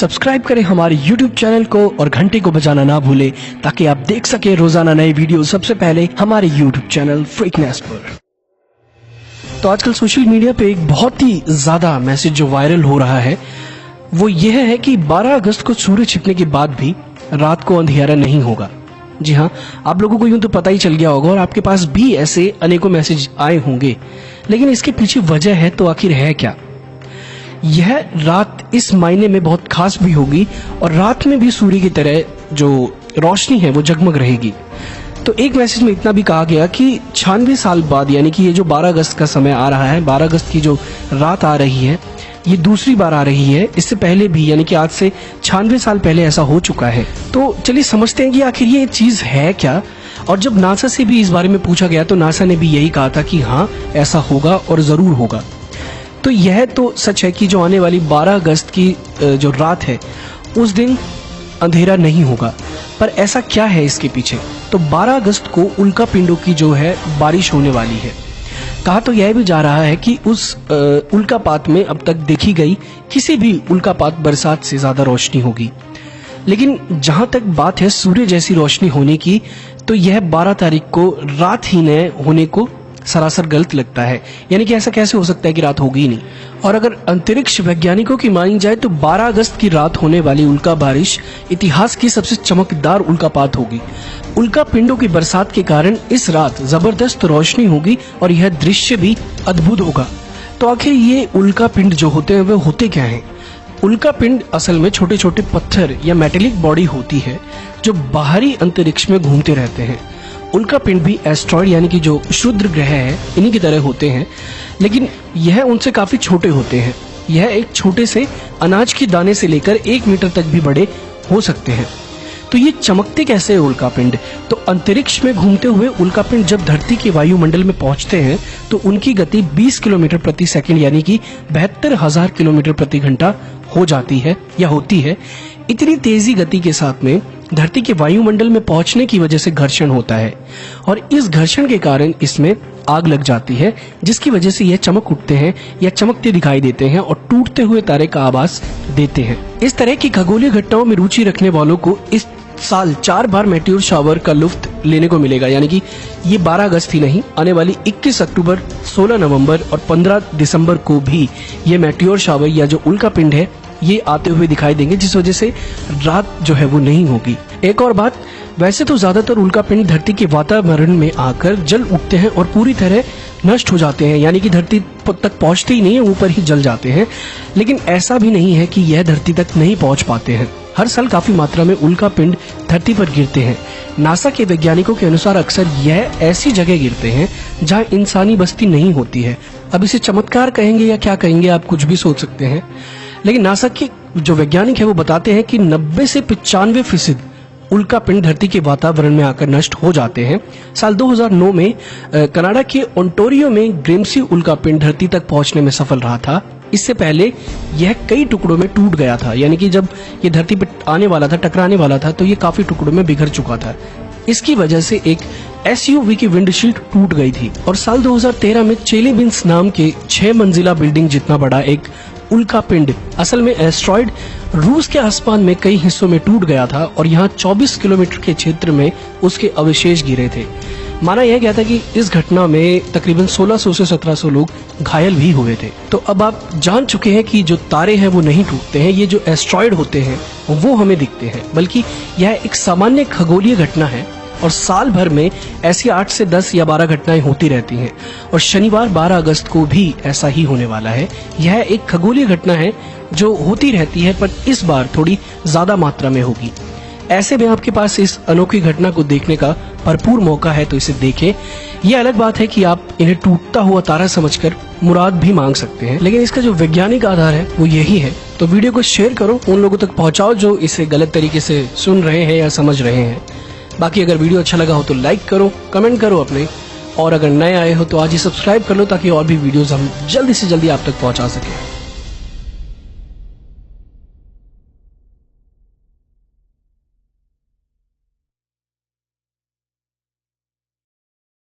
Subscribe करें हमारे YouTube channel को और घंटे को बजाना ना भूलें ताकि आप देख सके रोजाना नए वीडियो सबसे पहले हमारे YouTube चैनल फ्रीकनेस पर। तो आजकल सोशल मीडिया पे एक बहुत ही ज्यादा मैसेज जो वायरल हो रहा है वो यह है कि 12 अगस्त को सूर्य छिपने के बाद भी रात को अंधियारा नहीं होगा। जी हाँ, आप लोगों को यूं तो पता ही चल गया होगा और आपके पास भी ऐसे अनेकों मैसेज आए होंगे, लेकिन इसके पीछे वजह है तो आखिर है क्या। यह रात इस मायने में बहुत खास भी होगी और रात में भी सूर्य की तरह जो रोशनी है वो जगमग रहेगी। तो एक मैसेज में इतना भी कहा गया कि 96 साल बाद, यानी कि ये जो 12 अगस्त का समय आ रहा है, 12 अगस्त की जो रात आ रही है ये दूसरी बार आ रही है। इससे पहले भी यानी कि आज से 96 साल पहले ऐसा हो चुका है। तो चलिए समझते हैं कि आखिर ये चीज है क्या। और जब नासा से भी इस बारे में पूछा गया तो नासा ने भी यही कहा था कि हाँ ऐसा होगा और जरूर होगा। तो यह तो सच है कि जो आने वाली 12 अगस्त की जो रात है उस दिन अंधेरा नहीं होगा, पर ऐसा क्या है इसके पीछे। तो 12 अगस्त को उल्का पिंडों की जो है बारिश होने वाली है। कहा तो यह भी जा रहा है कि उस उल्कापात में अब तक देखी गई किसी भी उल्कापात बरसात से ज्यादा रोशनी होगी। लेकिन जहां तक बात है सूर्य जैसी रोशनी होने की, तो यह 12 तारीख को रात ही न होने को सरासर गलत लगता है। यानी कि ऐसा कैसे हो सकता है कि रात होगी ही नहीं। और अगर अंतरिक्ष वैज्ञानिकों की मानी जाए तो 12 अगस्त की रात होने वाली उल्का बारिश इतिहास की सबसे चमकदार उल्कापात होगी। उल्का पिंडों की बरसात के कारण इस रात जबरदस्त रोशनी होगी और यह दृश्य भी अद्भुत होगा। तो आखिर ये उल्का पिंड जो होते हैं वे होते क्या हैं? उल्का पिंड असल में छोटे छोटे पत्थर या मेटेलिक बॉडी होती है जो बाहरी अंतरिक्ष में घूमते रहते हैं। उल्का पिंड भी एस्ट्रॉइड यानी कि जो क्षुद्र ग्रह है इन्हीं की तरह होते हैं, लेकिन यह उनसे काफी छोटे होते हैं। यह एक छोटे से अनाज के दाने से लेकर 1 मीटर तक भी बड़े हो सकते हैं। तो ये चमकते कैसे उल्का पिंड? तो अंतरिक्ष में घूमते हुए उल्का पिंड जब धरती के वायुमंडल में पहुंचते हैं तो उनकी गति 20 किलोमीटर प्रति सेकंड यानी कि 72,000 किलोमीटर प्रति घंटा हो जाती है या होती है। इतनी तेजी गति के साथ में धरती के वायुमंडल में पहुंचने की वजह से घर्षण होता है और इस घर्षण के कारण इसमें आग लग जाती है, जिसकी वजह से यह चमक उठते हैं या चमकते दिखाई देते हैं और टूटते हुए तारे का आभास देते हैं। इस तरह की खगोलीय घटनाओं में रुचि रखने वालों को इस साल 4 बार मेटियोर शावर का लुत्फ लेने को मिलेगा। यानी कि ये 12 अगस्त ही नहीं, आने वाली 21 अक्टूबर, 16 नवंबर और 15 दिसंबर को भी ये मेटियोर शावर या जो उल्का पिंड है ये आते हुए दिखाई देंगे, जिस वजह से रात जो है वो नहीं होगी। एक और बात, वैसे तो ज्यादातर उल्का पिंड धरती के वातावरण में आकर जल उठते हैं और पूरी तरह नष्ट हो जाते हैं, यानी कि धरती तक पहुंचते ही नहीं है, ऊपर ही जल जाते हैं। लेकिन ऐसा भी नहीं है कि यह धरती तक नहीं पहुंच पाते हैं। हर साल काफी मात्रा में उल्का पिंड धरती पर गिरते हैं। नासा के वैज्ञानिकों के अनुसार अक्सर यह ऐसी जगह गिरते हैं जहां इंसानी बस्ती नहीं होती है। अब इसे चमत्कार कहेंगे या क्या कहेंगे, आप कुछ भी सोच सकते हैं, लेकिन नासा के जो वैज्ञानिक है वो बताते हैं कि 90 से 95% उल्का पिंड धरती के वातावरण में आकर नष्ट हो जाते हैं। साल 2009 में कनाडा के ओंटारियो में ग्रेम्सी उल्का पिंड धरती तक पहुंचने में सफल रहा था। इससे पहले यह कई टुकड़ों में टूट गया था, यानी कि जब ये धरती पर आने वाला था, टकराने वाला था, तो ये काफी टुकड़ों में बिखर चुका था। इसकी वजह से एक SUV की विंडशील्ड टूट गई थी। और साल 2013 में चेलिबिंस नाम के 6 मंजिला बिल्डिंग जितना बड़ा एक उल्का पिंड, असल में एस्ट्रॉइड, रूस के आसमान में कई हिस्सों में टूट गया था और यहाँ 24 किलोमीटर के क्षेत्र में उसके अवशेष गिरे थे। माना यह गया था कि इस घटना में तकरीबन 1600 से 1700 लोग घायल भी हुए थे। तो अब आप जान चुके हैं कि जो तारे हैं वो नहीं टूटते हैं, ये जो एस्ट्रॉइड होते हैं वो हमें दिखते हैं, बल्कि यह एक सामान्य खगोलीय घटना है और साल भर में ऐसी 8 से 10 या 12 घटनाएं होती रहती हैं और शनिवार 12 अगस्त को भी ऐसा ही होने वाला है। यह एक खगोलीय घटना है जो होती रहती है, पर इस बार थोड़ी ज्यादा मात्रा में होगी। ऐसे में आपके पास इस अनोखी घटना को देखने का भरपूर मौका है, तो इसे देखें। यह अलग बात है कि आप इन्हें टूटता हुआ तारा समझकर मुराद भी मांग सकते हैं, लेकिन इसका जो वैज्ञानिक आधार है वो यही है। तो वीडियो को शेयर करो, उन लोगों तक पहुंचाओ जो इसे गलत तरीके से सुन रहे हैं या समझ रहे हैं। बाकी अगर वीडियो अच्छा लगा हो तो लाइक करो, कमेंट करो अपने, और अगर नए आए हो तो आज ही सब्सक्राइब कर लो ताकि और भी वीडियोस हम जल्दी से जल्दी आप तक पहुंचा सकें।